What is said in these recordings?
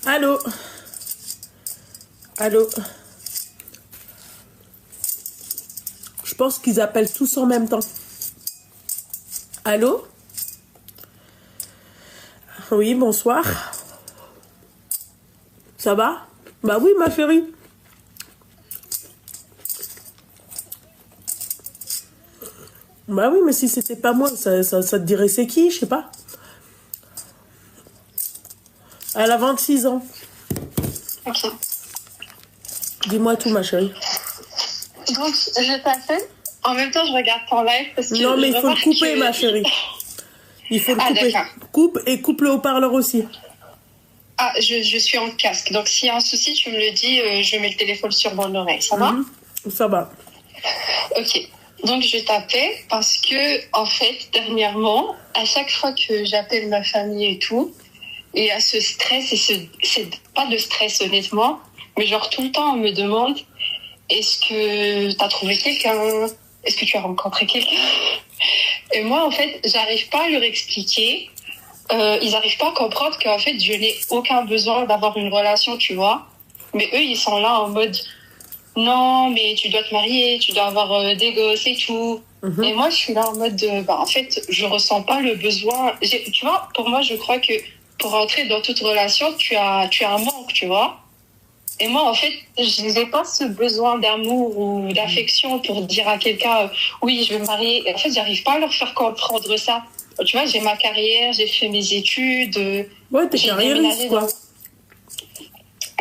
Allô? Allô? Je pense qu'ils appellent tous en même temps. Allô? Oui, bonsoir. Ça va? Bah oui, ma chérie. Bah oui, mais si c'était pas moi, ça te dirait c'est qui? Je sais pas. Elle a 26 ans. Ok. Dis-moi tout, ma chérie. Donc, je t'appelle. En même temps, je regarde ton live parce que Non, mais il faut le couper, que... ma chérie. Il faut le couper. D'accord. Coupe et coupe le haut-parleur aussi. Ah, je suis en casque. Donc, s'il y a un souci, tu me le dis, je mets le téléphone sur mon oreille. Ça va? Ça va. Ok. Donc, je t'appelle parce que, en fait, dernièrement, à chaque fois que j'appelle ma famille et tout, il y a ce stress c'est pas de stress, honnêtement, mais genre tout le temps, on me demande, est-ce que tu as trouvé quelqu'un? Est-ce que tu as rencontré quelqu'un? Et moi, en fait, j'arrive pas à leur expliquer. Ils n'arrivent pas à comprendre qu'en fait, je n'ai aucun besoin d'avoir une relation, tu vois. Mais eux, ils sont là en mode, non, mais tu dois te marier, tu dois avoir des gosses et tout. Et moi, je suis là en mode, en fait, je ressens pas le besoin. Tu vois, pour moi, je crois que pour rentrer dans toute relation, tu as un manque, tu vois. Et moi, en fait, je n'ai pas ce besoin d'amour ou d'affection pour dire à quelqu'un, oui, je vais me marier. Et en fait, j'arrive pas à leur faire comprendre ça. Tu vois, j'ai ma carrière, j'ai fait mes études. Ouais, t'es carriériste, quoi.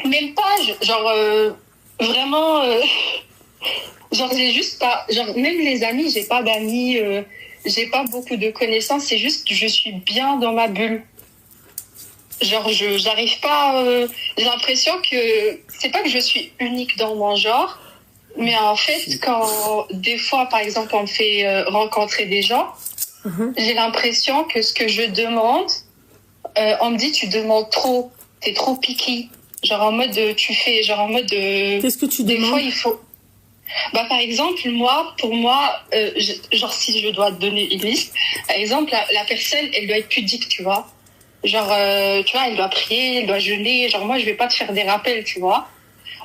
Même pas, vraiment, genre, j'ai juste pas, genre, même les amis, j'ai pas d'amis, j'ai pas beaucoup de connaissances, c'est juste que je suis bien dans ma bulle. Genre, j'arrive pas, j'ai l'impression que, c'est pas que je suis unique dans mon genre, mais en fait, quand, des fois, par exemple, on me fait rencontrer des gens, j'ai l'impression que ce que je demande, on me dit, tu demandes trop, t'es trop picky. Genre en mode, tu fais, genre en mode... Qu'est-ce que tu demandes? Des fois, il faut... Bah, par exemple, pour moi, genre si je dois te donner une liste, par exemple, la personne, elle doit être pudique, tu vois. Genre, tu vois, elle doit prier, elle doit jeûner. Genre, moi, je vais pas te faire des rappels, tu vois.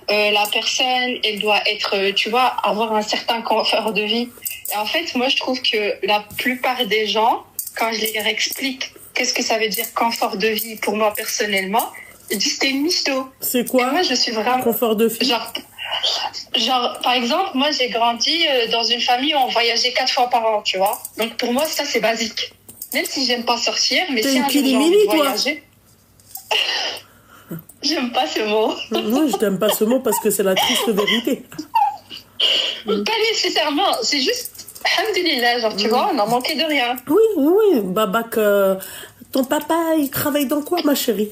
La personne, elle doit être, tu vois, avoir un certain confort de vie. Et en fait, moi, je trouve que la plupart des gens, quand je leur explique qu'est-ce que ça veut dire confort de vie pour moi personnellement, ils disent t'es une mytho. C'est quoi? Et moi, je suis vraiment confort de vie? Genre, par exemple, moi, j'ai grandi dans une famille où on voyageait 4 fois par an, tu vois. Donc, pour moi, ça, c'est basique. Même si j'aime pas sortir, mais si un jour j'ai envie de voyager... J'aime pas ce mot. Non, je t'aime pas ce mot parce que c'est la triste vérité. Pas nécessairement, c'est juste... Alhamdulillah, genre, tu vois, on a manqué de rien. Oui, Babac, ton papa, il travaille dans quoi, ma chérie?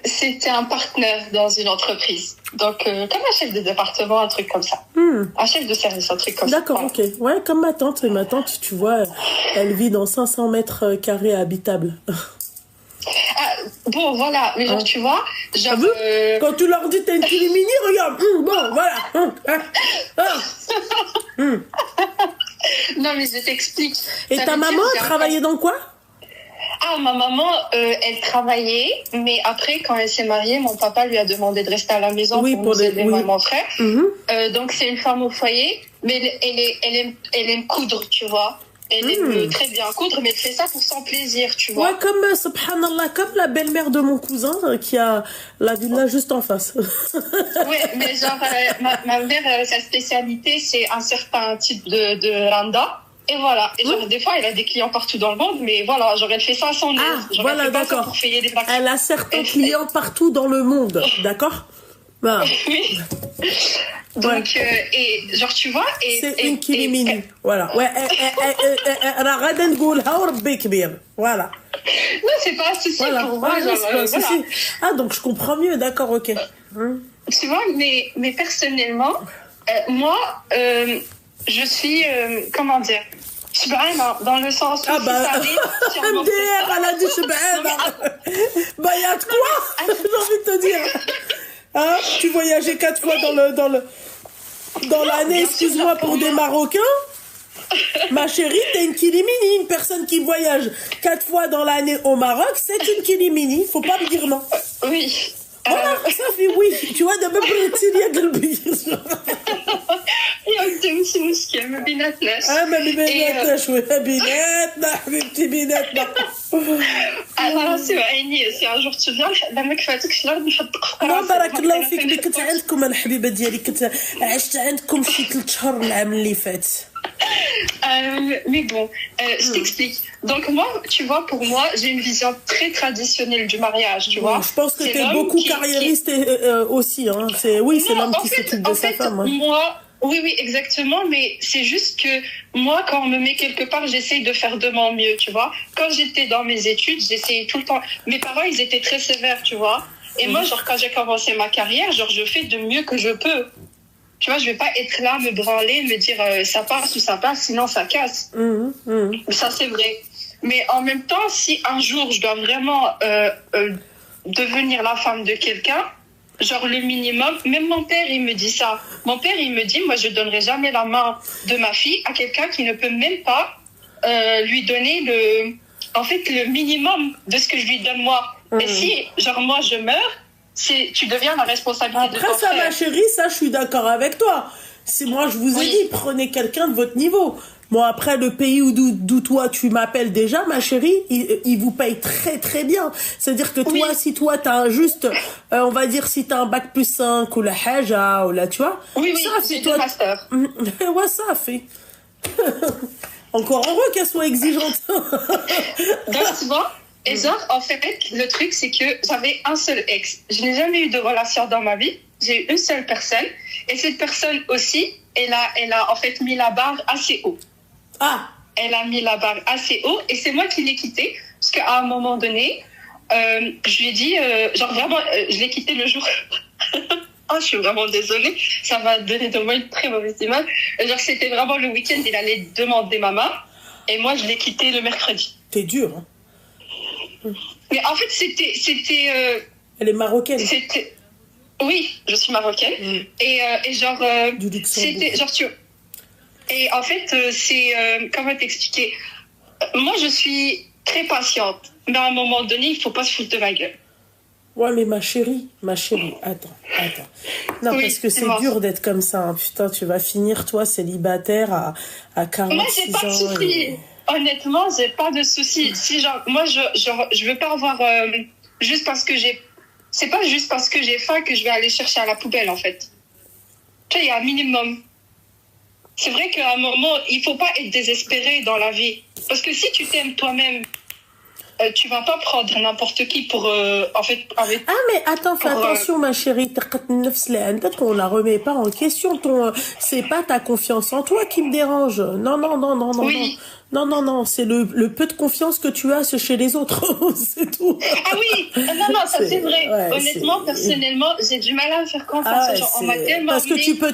C'était un partenaire dans une entreprise. Donc, comme un chef de département, un truc comme ça. Un chef de service, un truc comme ça. D'accord, ok. Ouais, comme ma tante. Et ma tante, tu vois, elle vit dans 500 mètres carrés habitables. Bon, voilà. Mais genre, tu vois, genre... Quand tu leur dis t'es une kilimini, regarde. Bon, voilà. Non, mais je t'explique. Et ta maman, elle travaillait dans quoi? Ah, ma maman, elle travaillait, mais après, quand elle s'est mariée, mon papa lui a demandé de rester à la maison pour nous aider, moi et mon frère. Donc, c'est une femme au foyer, mais elle aime coudre, tu vois. Elle aime très bien coudre, mais elle fait ça pour son plaisir, tu vois. Ouais, comme, subhanallah, comme la belle-mère de mon cousin qui a la villa juste en face. Ouais, mais genre, ma mère, sa spécialité, c'est un certain type de randa. Et voilà. Et genre, des fois, elle a des clients partout dans le monde, mais voilà, genre, elle fait ça à son aise. Genre, voilà, elle fait d'accord. pas ça pour payer des vacances. Elle a certains clients partout dans le monde, d'accord? Voilà. Oui. Donc, et genre, tu vois, c'est une kilimini. Voilà. Ouais, voilà. Non, c'est pas un souci pour moi. Genre, c'est pas un souci. Ah, donc je comprends mieux, d'accord, ok. Tu vois, mais personnellement, moi, je suis, comment dire, Shb'ana, dans le sens où MDR, elle a dit Shb'ana. Bah, il y a de quoi, j'ai envie de te dire. Hein, tu voyageais 4 fois dans l'année, excuse-moi, pour des Marocains. Ma chérie, t'es une kilimini. Une personne qui voyage 4 fois dans l'année au Maroc, c'est une kilimini. Faut pas me dire non. دابا بغيتيني يا قلبي. يا ودي ماشي مشكل ما بيناتناش. ما بيناتناش ولا بيناتنا حبيبتي بيناتنا. انا راسي وعيني سي ان جور تو فيان لما كفاتكش الارض نحطك في راسي. بارك الله فيك. اللي كنت عندكم الحبيبه ديالي كنت عشت عندكم شي 3 شهور العام اللي فات. Mais bon, je t'explique. Donc moi, tu vois, pour moi, j'ai une vision très traditionnelle du mariage, tu vois. Je pense que tu es beaucoup carriériste aussi. Hein. C'est l'homme qui s'occupe de sa femme. Hein. Moi, oui, exactement. Mais c'est juste que moi, quand on me met quelque part, j'essaye de faire de mon mieux, tu vois. Quand j'étais dans mes études, j'essayais tout le temps. Mes parents, ils étaient très sévères, tu vois. Et moi, genre, quand j'ai commencé ma carrière, genre, je fais de mieux que je peux. Tu vois, je vais pas être là, me branler, me dire ça passe ou ça passe, sinon ça casse. Ça, c'est vrai. Mais en même temps, si un jour je dois vraiment devenir la femme de quelqu'un, genre le minimum, même mon père, il me dit ça. Mon père, il me dit, moi, je donnerai jamais la main de ma fille à quelqu'un qui ne peut même pas lui donner le minimum de ce que je lui donne moi. Et si, genre, moi, je meurs, tu deviens la responsabilité de ton frère. Après ça, ma chérie, ça, je suis d'accord avec toi. Moi, je vous ai dit, prenez quelqu'un de votre niveau. Bon, après, le pays d'où toi, tu m'appelles déjà, ma chérie, il vous paye très, très bien. C'est-à-dire que toi, si toi, t'as juste, on va dire, si t'as un bac plus 5 ou la haja, ou là, tu vois. Oui, ça, c'est toi. Master. Ouais, ça fait. Encore heureux qu'elle soit exigeante. Donc, tu vois. Et genre, en fait, le truc, c'est que j'avais un seul ex. Je n'ai jamais eu de relation dans ma vie. J'ai eu une seule personne. Et cette personne aussi, elle a en fait mis la barre assez haut. Ah. Elle a mis la barre assez haut. Et c'est moi qui l'ai quitté. Parce qu'à un moment donné, je lui ai dit, genre vraiment, je l'ai quitté le jour... Oh, je suis vraiment désolée. Ça va donner de moi une très mauvaise image. Genre, c'était vraiment le week-end, il allait demander ma main. Et moi, je l'ai quitté le mercredi. T'es dur, hein. Mais en fait, c'était. Elle est marocaine. Oui, je suis marocaine. Et genre. Du Luxembourg. C'était genre Et en fait, c'est comment t'expliquer. Moi, je suis très patiente, mais à un moment donné, il faut pas se foutre de ma gueule. Ouais, mais ma chérie, attends. Non, oui, parce que c'est dur d'être comme ça. Hein. Putain, tu vas finir, toi, célibataire à 46 ans. Moi, j'ai pas de soucis. Honnêtement, j'ai pas de soucis. Si genre, moi, je veux pas avoir juste parce que c'est pas juste parce que j'ai faim que je vais aller chercher à la poubelle, en fait. Tu vois, il y a un minimum. C'est vrai qu'à un moment, il faut pas être désespéré dans la vie. Parce que si tu t'aimes toi-même, tu vas pas prendre n'importe qui pour en fait avec... Ah mais attends, fais attention ma chérie, on la remet pas en question, c'est pas ta confiance en toi qui me dérange. Non. Oui. Non, c'est le peu de confiance que tu as chez les autres, c'est tout. Ah oui, non, ça c'est vrai. Ouais, honnêtement, personnellement, j'ai du mal à me faire confiance. Genre, on m'a tellement parce que tu peux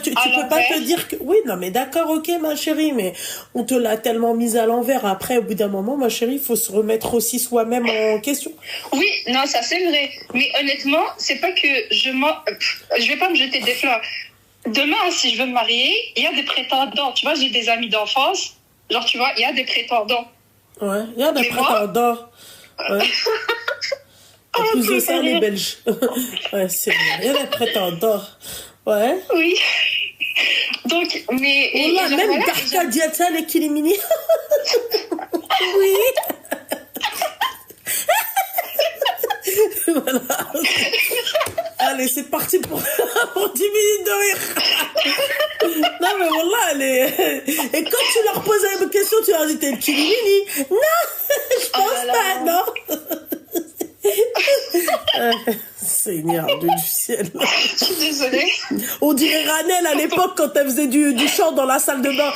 pas te dire que... Oui, non mais d'accord, ok ma chérie, mais on te l'a tellement mise à l'envers. Après, au bout d'un moment, ma chérie, il faut se remettre aussi soi-même en question. Oui, non, ça c'est vrai. Mais honnêtement, c'est pas que je vais pas me jeter des fleurs. Demain, si je veux me marier, il y a des prétendants. Tu vois, j'ai des amis d'enfance. Genre, tu vois, il y a des prétendants. Ouais, il y a des prétendants. Ouais. En plus de ça, les Belges. Ouais, c'est bien. Il y a des prétendants. Ouais. Oui. Donc, mais... On a même Darka Diata, les Kilimini. Oui. Voilà. Allez, c'est parti pour 10 minutes de rire. Non, mais voilà, et quand tu leur poses la question, tu leur dis t'es le Kilimini. Non, je pense pas, non. Seigneur du ciel. Je suis désolée. On dirait Ranel à l'époque quand elle faisait du chant dans la salle de bain.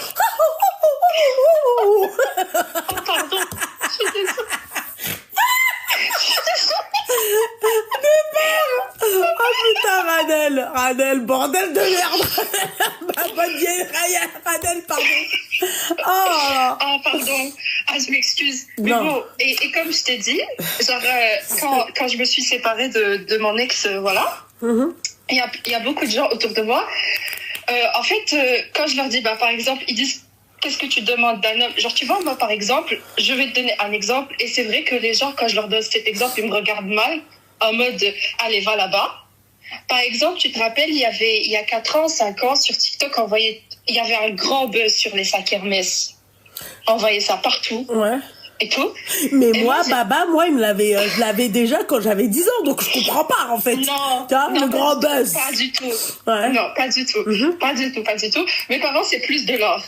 Oh, pardon. Je suis désolée. Oh putain, Ranel, bordel de merde. Ma bonne vieille Ranel, pardon. Oh, pardon. Ah, je m'excuse. Mais bon, et comme je t'ai dit, genre, quand je me suis séparée de mon ex, voilà, il y a beaucoup de gens autour de moi. En fait, quand je leur dis, par exemple, ils disent, qu'est-ce que tu demandes d'un homme? Genre, tu vois, moi, par exemple, je vais te donner un exemple, et c'est vrai que les gens, quand je leur donne cet exemple, ils me regardent mal, en mode, allez, va là-bas. Par exemple, tu te rappelles, il y a 4 ans, 5 ans, sur TikTok, il y avait un grand buzz sur les sacs Hermès. On voyait ça partout. Ouais. Et tout. Mais Et moi, j'ai- Baba, je l'avais déjà quand j'avais 10 ans, donc je comprends pas, en fait. Non, Tu vois, non, le grand buzz. Pas du tout. Ouais. Non, pas du tout. Pas du tout, pas du tout. Mes parents, c'est plus de l'or.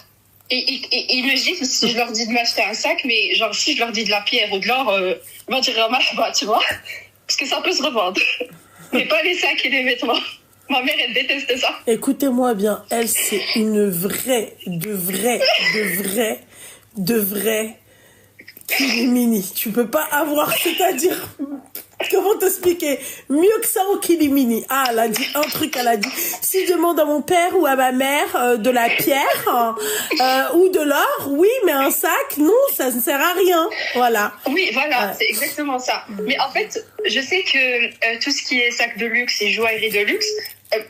Et ils me disent si je leur dis de m'acheter un sac, mais genre si je leur dis de la pierre ou de l'or, ils vont dire bah, tu vois, parce que ça peut se revendre. Mais pas les sacs et les vêtements. Ma mère, elle déteste ça. Écoutez-moi bien, elle, c'est une vraie Kilimini. Tu peux pas avoir, c'est-à-dire, comment t'expliquer? Mieux que ça au Kilimini. Ah, elle a dit un truc, elle a dit, si je demande à mon père ou à ma mère de la pierre ou de l'or, oui, mais un sac, non, ça ne sert à rien. Voilà. Oui, voilà, Ouais. c'est exactement ça. Mais en fait, je sais que tout ce qui est sac de luxe et joaillerie de luxe,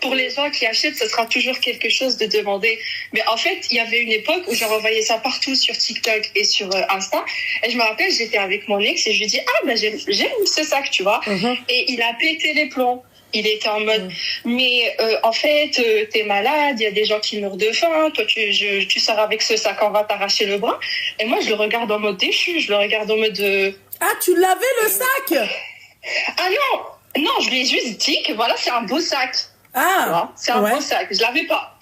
pour les gens qui achètent, ce sera toujours quelque chose de demandé. Mais en fait, il y avait une époque où j'en revoyais ça partout sur TikTok et sur Insta. Et je me rappelle, j'étais avec mon ex et je lui dis, ah, ben, j'aime ce sac, tu vois. Et il a pété les plombs. Il était en mode, mais en fait, t'es malade, il y a des gens qui meurent de faim, toi tu sors avec ce sac, on va t'arracher le bras. Et moi, je le regarde en mode déchu, je le regarde en mode... Ah, tu l'avais le sac? Ah non, je lui ai juste dit que voilà, c'est un beau sac. Tu Ah, vois, c'est un ouais. beau sac, je l'avais pas.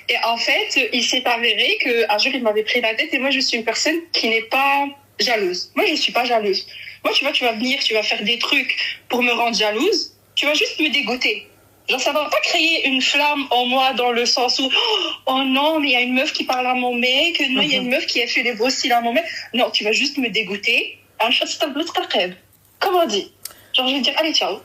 Et en fait, il s'est avéré qu'un jour, il m'avait pris la tête et moi, je suis une personne qui n'est pas jalouse. Moi, je suis pas jalouse. Moi, tu vois, tu vas venir, tu vas faire des trucs pour me rendre jalouse, tu vas juste me dégoûter. Genre, ça va pas créer une flamme en moi dans le sens où, oh non, mais il y a une meuf qui parle à mon mec, non, il y a une meuf qui a fait des beaux styles à mon mec. Non, tu vas juste me dégoûter. Comment on dit? Genre, je vais dire, allez, ciao.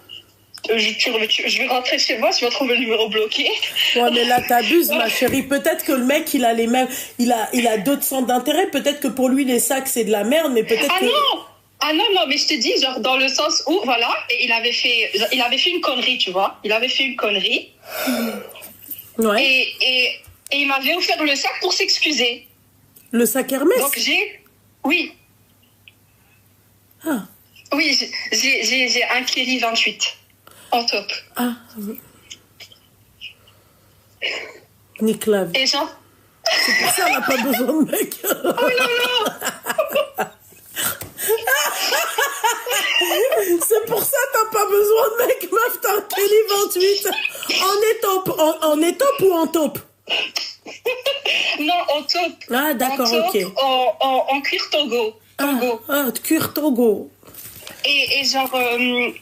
Je vais rentrer chez moi, tu vas trouver le numéro bloqué. Ouais, mais là, t'abuses, ma chérie. Peut-être que le mec, il a les mêmes, il a d'autres centres d'intérêt. Peut-être que pour lui, les sacs, c'est de la merde, mais peut-être que... Non, mais je te dis, genre, dans le sens où, voilà, et il avait fait une connerie, tu vois. Il avait fait une connerie. Ouais. Et il m'avait offert le sac pour s'excuser. Le sac Hermès? Donc, oui, Ah. oui, j'ai un Kelly 28 en top. Ah. Nicolas. Et genre, C'est pour ça qu'on n'a pas besoin de mec. oh non, C'est pour ça que t'as pas besoin de mec, meuf. T'as un Kelly 28. En étoffe ou en taupe? non, en top. Ah, d'accord, En top, ok. en cuir Togo. Ah, cuir Togo. Et genre,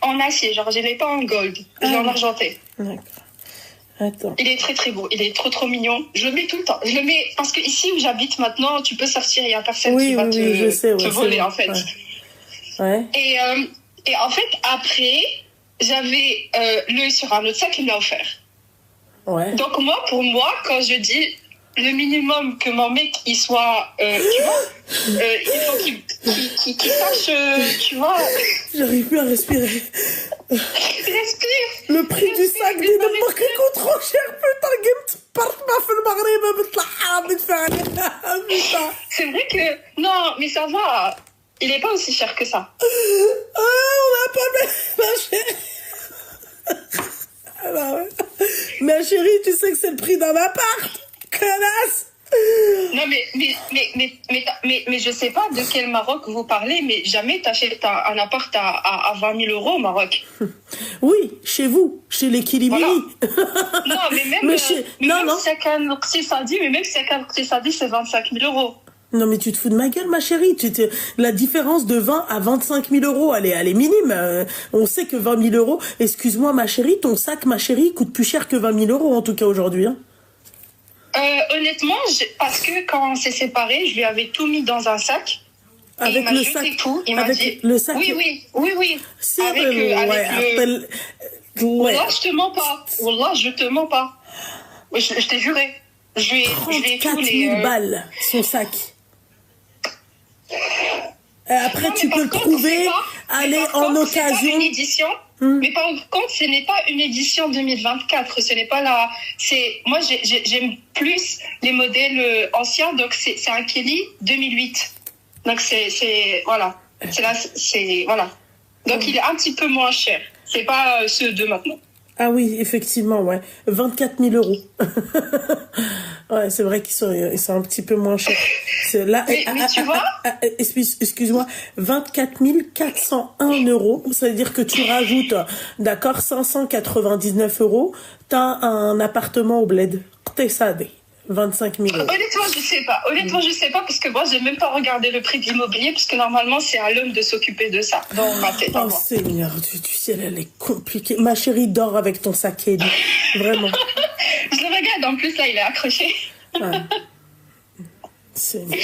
en acier, genre, je l'ai pas en gold, je l'ai en argenté. D'accord. Attends. Il est très très beau, il est trop mignon. Je le mets tout le temps. Je le mets parce que ici où j'habite maintenant, tu peux sortir, il y a personne qui va je sais, te ouais, voler c'est en fait. Ouais. Et en fait après, j'avais l'œil sur un autre sac qu'il m'a offert. Ouais. Donc pour moi, quand je dis le minimum que mon mec il soit, tu vois, il faut qu'il sache, tu vois. J'arrive plus à respirer. Respire. Le prix du sac دي دمك يكون trop cher. Putain, قمت برت ما في المغرب بطلع حامض فعلا. Putain. C'est vrai que non, mais ça va. Il est pas aussi cher que ça. Ah, on n'a pas ma chérie. Alors, ma chérie, tu sais que c'est le prix d'un appart. Connasse. Non, mais je sais pas de quel Maroc vous parlez, mais jamais t'achètes un appart à 20 000 euros au Maroc. Oui, chez vous, chez les Kilimini. Voilà. Non, mais même, Mais chez- non, non. c'est qu'un Qtisadi, c'est 25 000 euros. Non, mais tu te fous de ma gueule, ma chérie. La différence de 20 à 25 000 euros, elle est minime. On sait que 20 000 euros, excuse-moi, ma chérie, ton sac, ma chérie, coûte plus cher que 20 000 euros, en tout cas aujourd'hui. Hein. Honnêtement, parce que quand on s'est séparés, je lui avais tout mis dans un sac. Et Avec il m'a le jeté sac. tout. Il m'a Avec dit, le sac. oui. C'est Avec ouais, le... ouais. Wallah, je te mens pas. Wallah, je te mens pas. Je t'ai juré. Je lui ai 34 tous 000 les... balles, son sac. Et après, Non, tu mais peux le par contre, trouver, c'est pas- aller mais par en contre, c'est pas occasion. une édition. Mais par contre, ce n'est pas une édition 2024. Ce n'est pas la. Moi, j'aime plus les modèles anciens. Donc, c'est un Kelly 2008. Donc, voilà. Voilà. Donc, il est un petit peu moins cher. C'est pas ceux de maintenant. Ah oui, effectivement, ouais. 24 000 euros. Ouais, c'est vrai ils sont un petit peu moins chers. Là, Mais tu vois, excuse-moi, 24 401 euros. Ça veut dire que tu rajoutes, d'accord, 599 euros. T'as un appartement au bled. T'es sadé. 25 000 euros. honnêtement, je sais pas. Honnêtement, je sais pas parce que moi, j'ai même pas regardé le prix de l'immobilier parce que normalement, c'est à l'homme de s'occuper de ça dans ma tête. Oh Seigneur, tu sais, elle est compliquée. Ma chérie, dors avec ton saké. Vraiment. Je le regarde. En plus, là, il est accroché. Ouais. Seigneur.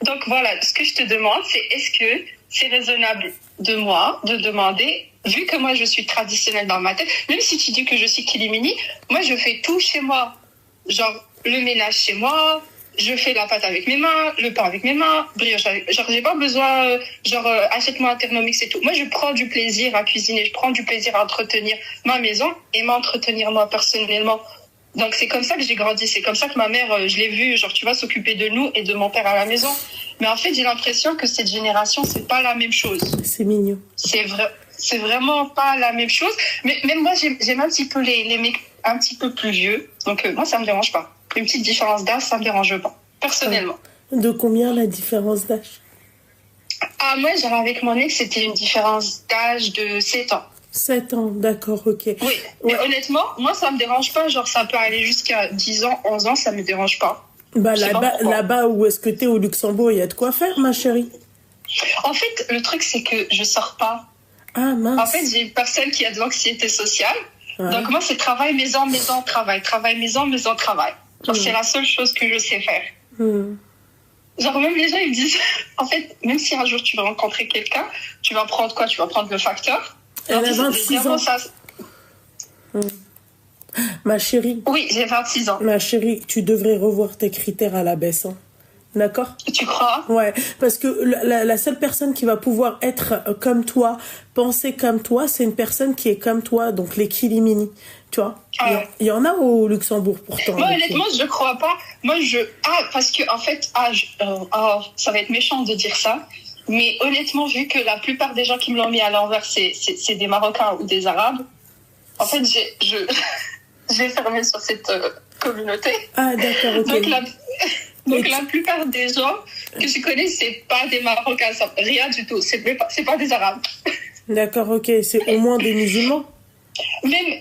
Donc voilà, ce que je te demande, c'est est-ce que c'est raisonnable de moi de demander, vu que moi je suis traditionnelle dans ma tête, même si tu dis que je suis Kilimini, moi je fais tout chez moi. Genre le ménage chez moi, je fais la pâte avec mes mains, le pain avec mes mains, brioche avec... Genre j'ai pas besoin, achète-moi un Thermomix et tout. Moi je prends du plaisir à cuisiner, je prends du plaisir à entretenir ma maison et m'entretenir moi personnellement. Donc c'est comme ça que j'ai grandi, c'est comme ça que ma mère, je l'ai vue, genre tu vois, s'occuper de nous et de mon père à la maison. Mais en fait, j'ai l'impression que cette génération, c'est pas la même chose. C'est mignon. C'est vraiment pas la même chose. Mais même moi, j'aime un petit peu les mecs un petit peu plus vieux. Donc moi, ça me dérange pas. Une petite différence d'âge, ça me dérange pas, personnellement. De combien la différence d'âge? Ah, moi, genre avec mon ex, c'était une différence d'âge de 7 ans. 7 ans, d'accord, ok. Oui, mais honnêtement, moi, ça me dérange pas. Genre, ça peut aller jusqu'à 10 ans, 11 ans, ça me dérange pas. Bah, là-bas où est-ce que t'es au Luxembourg, il y a de quoi faire, ma chérie. En fait, le truc, c'est que je sors pas. Ah, mince. En fait, j'ai une personne qui a de l'anxiété sociale. Ouais. Donc, moi, c'est travail, maison, maison, travail. Travail, maison, maison, travail. Genre, c'est la seule chose que je sais faire. Genre, même les gens, ils me disent... En fait, même si un jour, tu vas rencontrer quelqu'un, tu vas prendre quoi? Tu vas prendre le facteur. Elle a 26 ans. Ma chérie. Oui, j'ai 26 ans. Ma chérie, tu devrais revoir tes critères à la baisse. Hein. D'accord? Tu crois? Ouais, parce que la seule personne qui va pouvoir être comme toi, penser comme toi, c'est une personne qui est comme toi, donc les Kilimini. Tu vois? Il y en a au Luxembourg pourtant. Moi, honnêtement, je crois pas. Moi, parce que, en fait, ça va être méchant de dire ça. Mais honnêtement, vu que la plupart des gens qui me l'ont mis à l'envers, c'est des Marocains ou des Arabes, en fait, j'ai fermé sur cette communauté. Ah, d'accord, ok. Donc la plupart des gens que je connais, c'est pas des Marocains, rien du tout. C'est pas des Arabes. D'accord, ok. C'est au moins des musulmans? Même,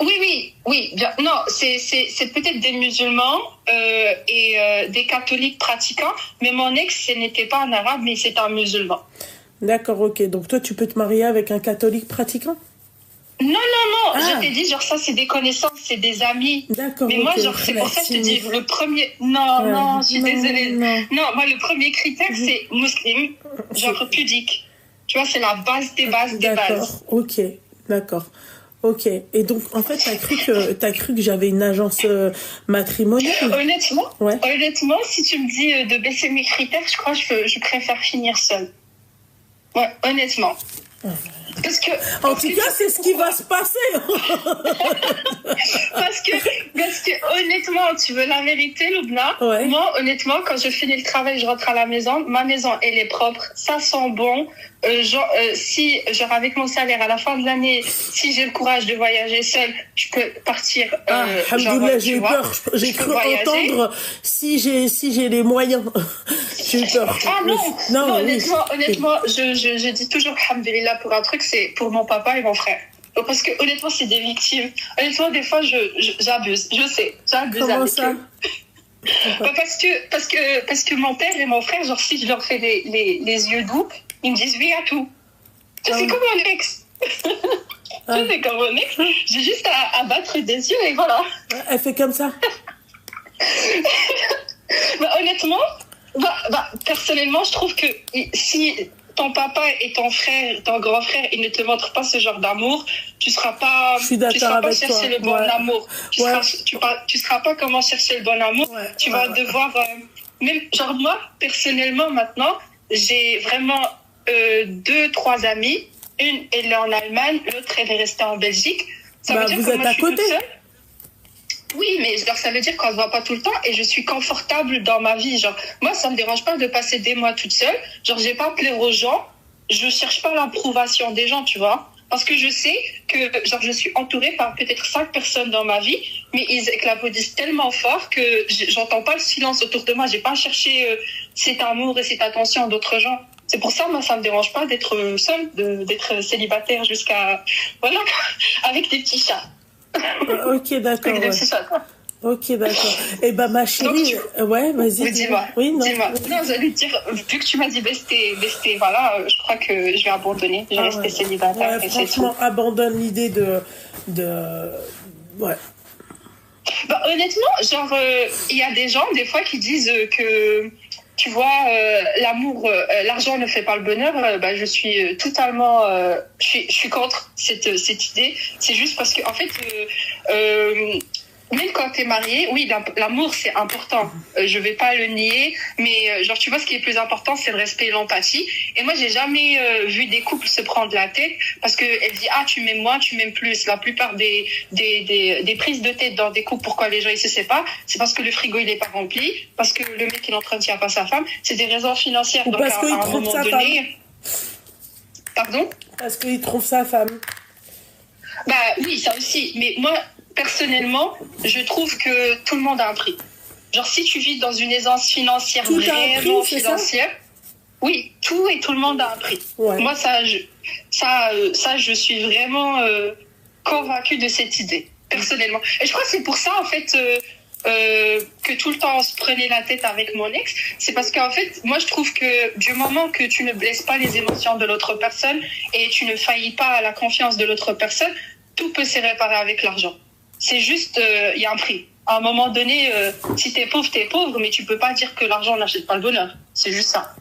oui. Bien, non, c'est peut-être des musulmans et des catholiques pratiquants, mais mon ex, ce n'était pas un arabe, mais c'est un musulman. D'accord, ok. Donc toi, tu peux te marier avec un catholique pratiquant? Non. Je t'ai dit, genre, ça, c'est des connaissances, c'est des amis. D'accord, mais moi, genre, c'est pour ça que je te dis, le premier... Non, je suis désolée. Non, moi, le premier critère, c'est musulman, genre pudique. Tu vois, c'est la base des bases des bases. D'accord. Ok. Et donc, en fait, t'as cru que j'avais une agence matrimoniale? Honnêtement, si tu me dis de baisser mes critères, je crois que je préfère finir seule. Ouais, honnêtement. Parce que c'est ce qui va se passer. parce que honnêtement, tu veux la vérité, Loubna? Ouais. Moi, honnêtement, quand je finis le travail, je rentre à la maison. Ma maison, elle est propre, ça sent bon. Si avec mon salaire à la fin de l'année, si j'ai le courage de voyager seule, je peux partir. Alhamdoulilah, j'ai eu peur. J'ai cru entendre si j'ai les moyens. J'ai eu peur. Ah non, oui. honnêtement, je dis toujours alhamdoulilah pour un truc, c'est pour mon papa et mon frère. Parce que honnêtement, c'est des victimes. Honnêtement, des fois, j'abuse. Je sais, j'abuse. Comment ça? Parce que mon père et mon frère, genre si je leur fais les yeux doux, ils me disent oui à tout. C'est comme mon ex. C'est comme mon ex. J'ai juste à battre des yeux et voilà. Elle fait comme ça. Honnêtement, personnellement, je trouve que si ton papa et ton frère, ton grand frère, ils ne te montrent pas ce genre d'amour, tu seras pas chercher le bon amour. Tu seras pas comment chercher le bon amour. Tu vas devoir même genre moi personnellement maintenant, j'ai vraiment 2-3 amies. Une elle est en Allemagne, l'autre elle est restée en Belgique. Ça veut dire vous que êtes moi, à côté. Oui, mais genre, ça veut dire qu'on se voit pas tout le temps et je suis confortable dans ma vie. Genre, moi, ça me dérange pas de passer des mois toute seule. Genre, j'ai pas à plaire aux gens. Je cherche pas l'approbation des gens, tu vois. Parce que je sais que genre je suis entourée par peut-être 5 personnes dans ma vie, mais ils éclaboussent tellement fort que j'entends pas le silence autour de moi. J'ai pas cherché cet amour et cette attention d'autres gens. C'est pour ça, moi, ça me dérange pas d'être seule, d'être célibataire jusqu'à voilà, avec des petits chats. Ok, d'accord. Avec des Ouais. petits chats, quoi. Ok, d'accord. Eh ben, ma chérie, ouais, vas-y. Oui, dis-moi. Oui, non. Dis-moi. Non, j'allais te dire, vu que tu m'as dit besté, voilà, je crois que je vais abandonner. Je vais rester Ouais. célibataire Ouais, et c'est tout. franchement, abandonne l'idée de... Ouais. Bah, honnêtement, genre, il y a des gens, des fois, qui disent que, tu vois, l'amour, l'argent ne fait pas le bonheur. Bah, je suis totalement... je suis contre cette idée. C'est juste parce que, en fait... même quand t'es marié, oui, l'amour c'est important. Je vais pas le nier, mais genre tu vois ce qui est plus important, c'est le respect et l'empathie. Et moi j'ai jamais vu des couples se prendre la tête parce que elle dit ah tu m'aimes moins, tu m'aimes plus. La plupart des prises de tête dans des couples, pourquoi les gens ils se séparent, c'est parce que le frigo il est pas rempli, parce que le mec il n'entretient pas sa femme. C'est des raisons financières. Ou Donc parce à qu'il un trouve moment sa donné, pardon. Parce qu'il trouve sa femme. Bah oui, ça aussi. Mais moi, personnellement, je trouve que tout le monde a un prix. Genre, si tu vis dans une aisance financière Tout a un prix, vraiment c'est financière, oui, tout et tout le monde a un prix. Ouais. Moi, ça, je suis vraiment convaincue de cette idée, personnellement. Et je crois que c'est pour ça, en fait, que tout le temps on se prenait la tête avec mon ex. C'est parce qu'en fait, moi, je trouve que du moment que tu ne blesses pas les émotions de l'autre personne et tu ne faillis pas à la confiance de l'autre personne, tout peut se réparer avec l'argent. C'est juste, il y a un prix. À un moment donné, si t'es pauvre, mais tu peux pas dire que l'argent n'achète pas le bonheur. C'est juste ça.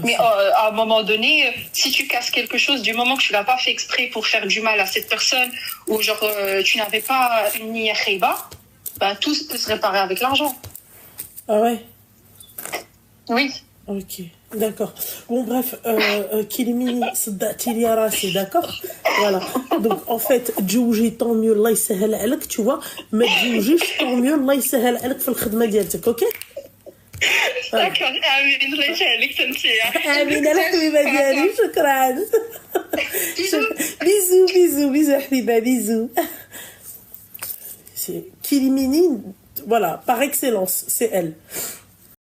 Mais à un moment donné, si tu casses quelque chose, du moment que tu l'as pas fait exprès pour faire du mal à cette personne, ou genre tu n'avais pas une niya khiba, bah tout peut se réparer avec l'argent. Ah ouais. Oui. Ok, d'accord. Bon, bref, Kilimini, Sadatili Arasi, d'accord. Voilà. Donc, en fait, Djouji, tant mieux, Allah yisahel alek, tu vois. Mais Djouji, tant mieux, Allah yisahel alek في الخدمة ديالتك, ok. D'accord. Amin, الله يسهلك تنسيها. آمين الحبيبة ديالي, شكرا. Bisous, حبيبة, bisous. C'est Kilimini, voilà, par excellence, c'est elle.